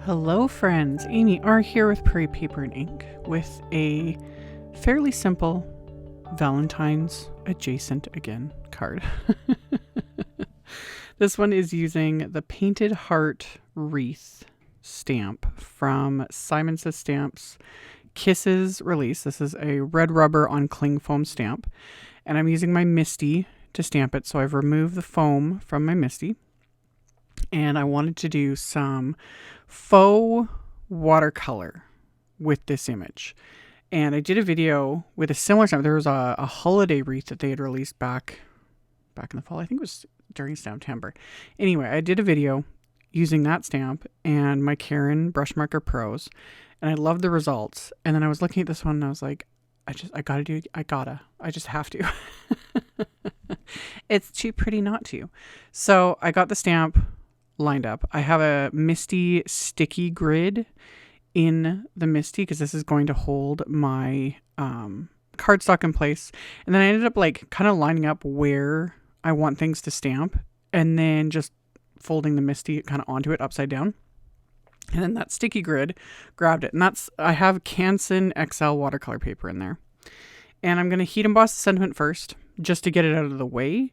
Hello friends, AmyR here with Prairie Paper and Ink with a fairly simple Valentine's adjacent again card. This one is using the Painted Heart Wreath stamp from Simon Says Stamps Kisses release. This is a red rubber on cling foam stamp, and I'm using my MISTI to stamp it. So I've removed the foam from my MISTI, and I wanted to do some faux watercolor with this image. And I did a video with a similar stamp. There was a holiday wreath that they had released back in the fall. I think it was during September. Anyway, I did a video using that stamp and my Karin Brushmarker Pros, and I loved the results. And then I was looking at this one and I was like, I just have to. It's too pretty not to. So I got the stamp lined up. I have a MISTI sticky grid in the MISTI because this is going to hold my cardstock in place. And then I ended up like kind of lining up where I want things to stamp and then just folding the MISTI kind of onto it upside down. And then that sticky grid grabbed it. And I have Canson XL watercolor paper in there. And I'm going to heat emboss the sentiment first just to get it out of the way.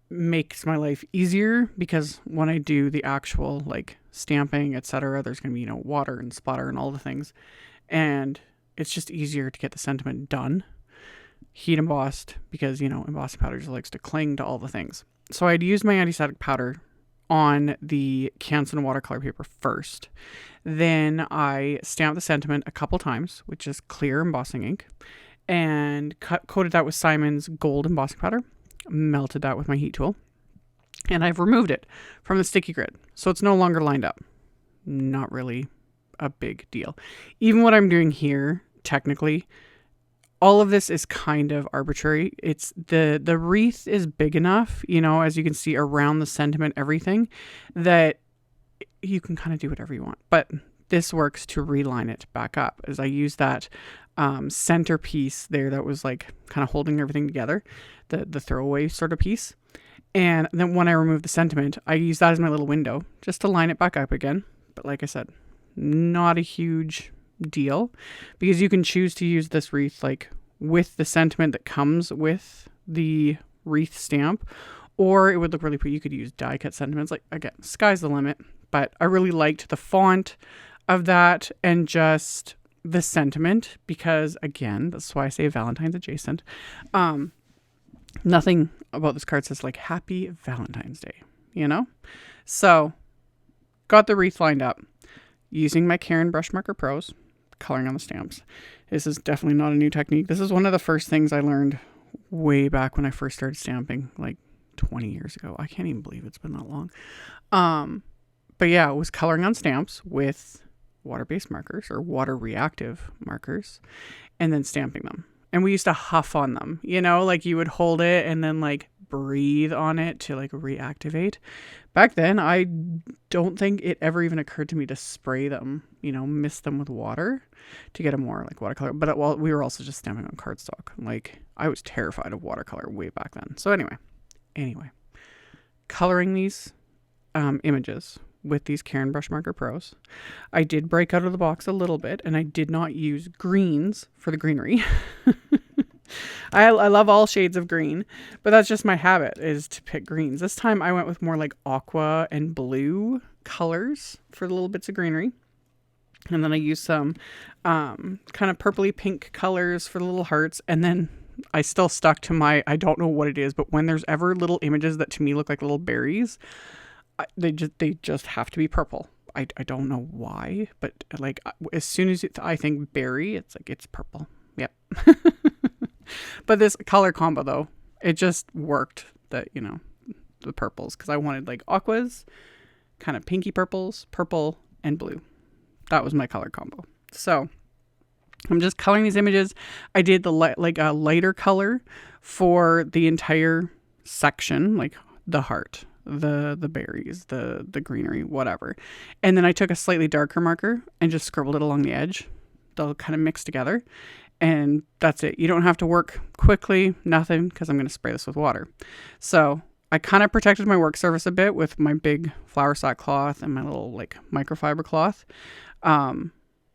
Makes my life easier because when I do the actual like stamping, etc., there's going to be, water and splatter and all the things. And it's just easier to get the sentiment done. Heat embossed because, embossing powder just likes to cling to all the things. So I'd use my anti-static powder on the Canson watercolor paper first. Then I stamped the sentiment a couple times with just clear embossing ink and coated that with Simon's gold embossing powder. Melted that with my heat tool, and I've removed it from the sticky grid, so it's no longer lined up. Not really a big deal. Even what I'm doing here, technically, all of this is kind of arbitrary. It's the wreath is big enough, as you can see around the sentiment, everything, that you can kind of do whatever you want. But this works to reline it back up, as I use that centerpiece there that was like kind of holding everything together, the throwaway sort of piece. And then when I remove the sentiment, I use that as my little window just to line it back up again. But like I said, not a huge deal because you can choose to use this wreath like with the sentiment that comes with the wreath stamp, or it would look really pretty. You could use die cut sentiments. Like, again, sky's the limit. But I really liked the font of that and just the sentiment because, again, that's why I say Valentine's adjacent. Nothing about this card says like Happy Valentine's Day, So got the wreath lined up using my Karin Brushmarker Pros, coloring on the stamps. This is definitely not a new technique. This is one of the first things I learned way back when I first started stamping, like 20 years ago. I can't even believe it's been that long. But yeah, it was coloring on stamps with water-based markers or water-reactive markers and then stamping them. And we used to huff on them, like you would hold it and then like breathe on it to like reactivate. Back then, I don't think it ever even occurred to me to spray them, mist them with water to get a more like watercolor. But we were also just stamping on cardstock. Like I was terrified of watercolor way back then. So anyway, coloring these images with these Karin Brushmarker Pros. I did break out of the box a little bit, and I did not use greens for the greenery. I love all shades of green, but that's just my habit, is to pick greens. This time I went with more like aqua and blue colors for the little bits of greenery. And then I used some kind of purpley pink colors for the little hearts. And then I still stuck to I don't know what it is, but when there's ever little images that to me look like little berries, they just have to be purple. I don't know why, but like as soon as I think berry, it's like it's purple. Yep. But this color combo though, it just worked. That the purples, because I wanted like aquas, kind of pinky purples, purple and blue. That was my color combo. So I'm just coloring these images. I did the a lighter color for the entire section, like the heart, the berries, the greenery, whatever. And then I took a slightly darker marker and just scribbled it along the edge. They'll kind of mix together. And that's it. You don't have to work quickly, nothing, because I'm going to spray this with water. So I kind of protected my work surface a bit with my big flour sack cloth and my little like microfiber cloth.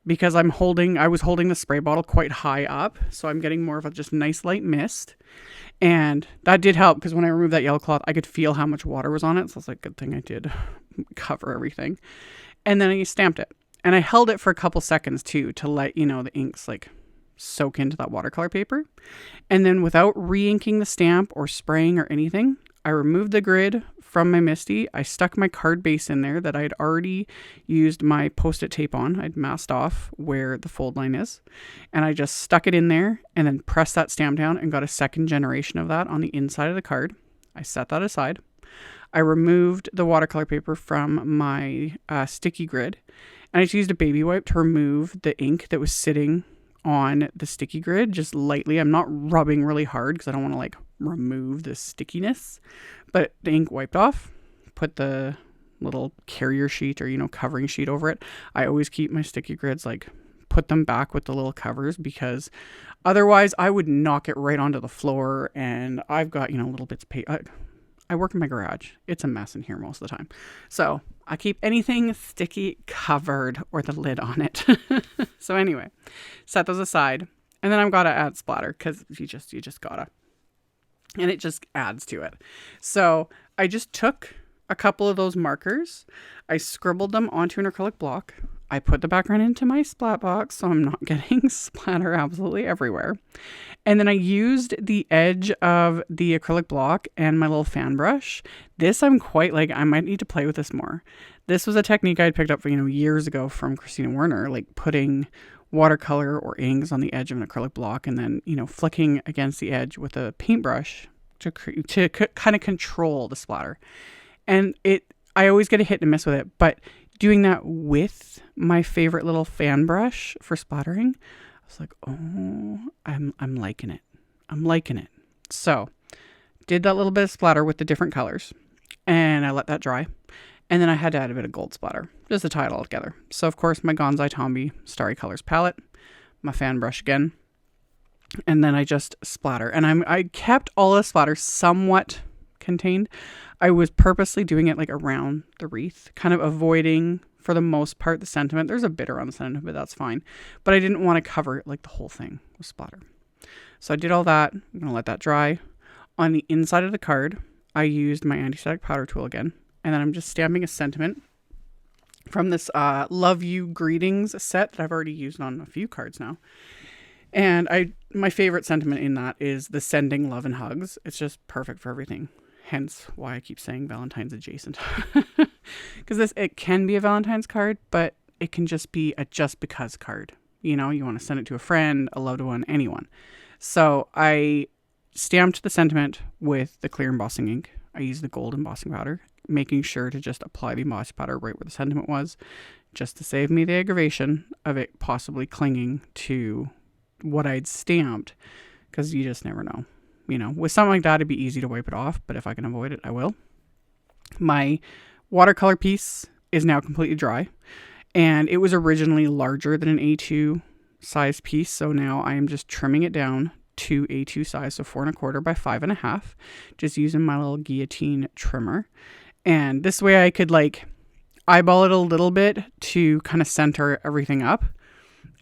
Because I was holding the spray bottle quite high up. So I'm getting more of a just nice light mist. And that did help because when I removed that yellow cloth, I could feel how much water was on it. So it's like, good thing I did cover everything. And then I stamped it. And I held it for a couple seconds too to let, you know, the inks like soak into that watercolor paper. And then without re-inking the stamp or spraying or anything, I removed the grid from my MISTI. I stuck my card base in there that I'd already used my Post-it tape on. I'd masked off where the fold line is. And I just stuck it in there and then pressed that stamp down and got a second generation of that on the inside of the card. I set that aside. I removed the watercolor paper from my sticky grid. And I just used a baby wipe to remove the ink that was sitting on the sticky grid just lightly. I'm not rubbing really hard because I don't want to like remove the stickiness, but the ink wiped off. Put the little carrier sheet or, you know, covering sheet over it. I always keep my sticky grids, like put them back with the little covers because otherwise I would knock it right onto the floor. And I've got, you know, little bits of paper. I work in my garage. It's a mess in here most of the time. So I keep anything sticky covered or the lid on it. So anyway, set those aside. And then I've got to add splatter because you just gotta. And it just adds to it. So I just took a couple of those markers. I scribbled them onto an acrylic block. I put the background into my splat box so I'm not getting splatter absolutely everywhere. And then I used the edge of the acrylic block and my little fan brush. This I'm quite like, I might need to play with this more. This was a technique I had picked up, you know, years ago from Christina Werner, like putting watercolor or inks on the edge of an acrylic block and then, you know, flicking against the edge with a paintbrush to kind of control the splatter. And I always get a hit and miss with it, but doing that with my favorite little fan brush for splattering, I was like, oh, I'm liking it. I'm liking it. So did that little bit of splatter with the different colors and I let that dry. And then I had to add a bit of gold splatter just to tie it all together. So of course my Gonzai Tombi Starry Colors palette, my fan brush again, and then I just splatter. And I kept all the splatter somewhat contained. I was purposely doing it like around the wreath, kind of avoiding for the most part the sentiment. There's a bit around the sentiment, but that's fine. But I didn't want to cover like the whole thing with splatter. So I did all that. I'm going to let that dry. On the inside of the card, I used my anti-static powder tool again. And then I'm just stamping a sentiment from this Love You Greetings set that I've already used on a few cards now. And my favorite sentiment in that is the sending love and hugs. It's just perfect for everything. Hence why I keep saying Valentine's adjacent. Because it can be a Valentine's card, but it can just be a just because card. You know, you want to send it to a friend, a loved one, anyone. So I stamped the sentiment with the clear embossing ink. I used the gold embossing powder, making sure to just apply the embossing powder right where the sentiment was, just to save me the aggravation of it possibly clinging to what I'd stamped, because you just never know. You know, with something like that, it'd be easy to wipe it off, but if I can avoid it, I will. My watercolor piece is now completely dry, and it was originally larger than an A2 size piece, so now I am just trimming it down to A2 size, so 4 1/4 by 5 1/2, just using my little guillotine trimmer. And this way I could like eyeball it a little bit to kind of center everything up.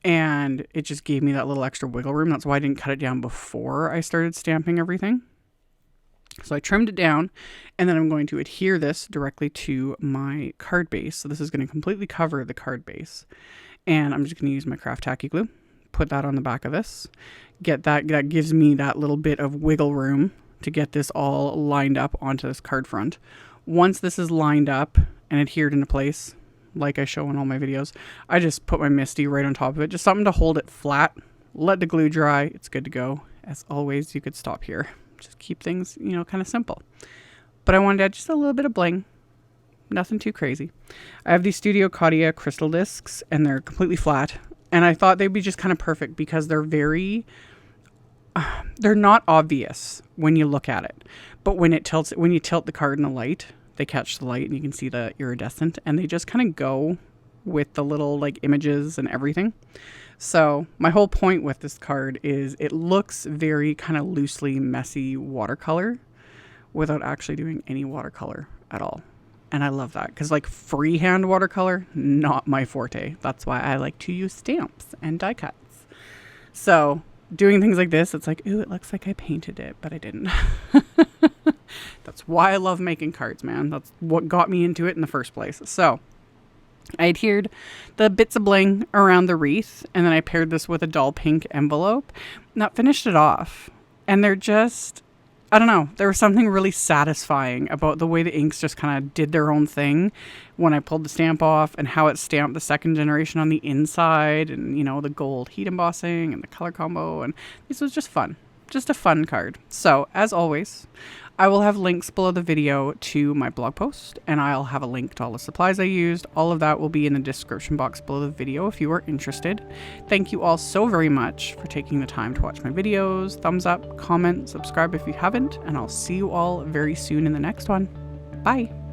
And it just gave me that little extra wiggle room. That's why I didn't cut it down before I started stamping everything. So I trimmed it down, and then I'm going to adhere this directly to my card base. So this is going to completely cover the card base. And I'm just going to use my craft tacky glue, put that on the back of this. That gives me that little bit of wiggle room to get this all lined up onto this card front. Once this is lined up and adhered into place, like I show in all my videos, I just put my MISTI right on top of it, just something to hold it flat, let the glue dry, it's good to go. As always, you could stop here. Just keep things, you know, kind of simple. But I wanted to add just a little bit of bling, nothing too crazy. I have these Studio Katia crystal discs, and they're completely flat, and I thought they'd be just kind of perfect because they're not obvious when you look at it, but when you tilt the card in the light, they catch the light and you can see the iridescent, and they just kind of go with the little like images and everything. So my whole point with this card is it looks very kind of loosely messy watercolor, without actually doing any watercolor at all. And I love that because like freehand watercolor, not my forte. That's why I like to use stamps and die cuts. So doing things like this, it's like, ooh, it looks like I painted it, but I didn't. That's why I love making cards, man. That's what got me into it in the first place. So I adhered the bits of bling around the wreath, and then I paired this with a dull pink envelope. And that finished it off. And they're just, I don't know, there was something really satisfying about the way the inks just kind of did their own thing when I pulled the stamp off, and how it stamped the second generation on the inside, and, you know, the gold heat embossing and the color combo. And this was just fun. Just a fun card. So, as always, I will have links below the video to my blog post, and I'll have a link to all the supplies I used. All of that will be in the description box below the video if you are interested. Thank you all so very much for taking the time to watch my videos. Thumbs up, comment, subscribe if you haven't, and I'll see you all very soon in the next one. Bye!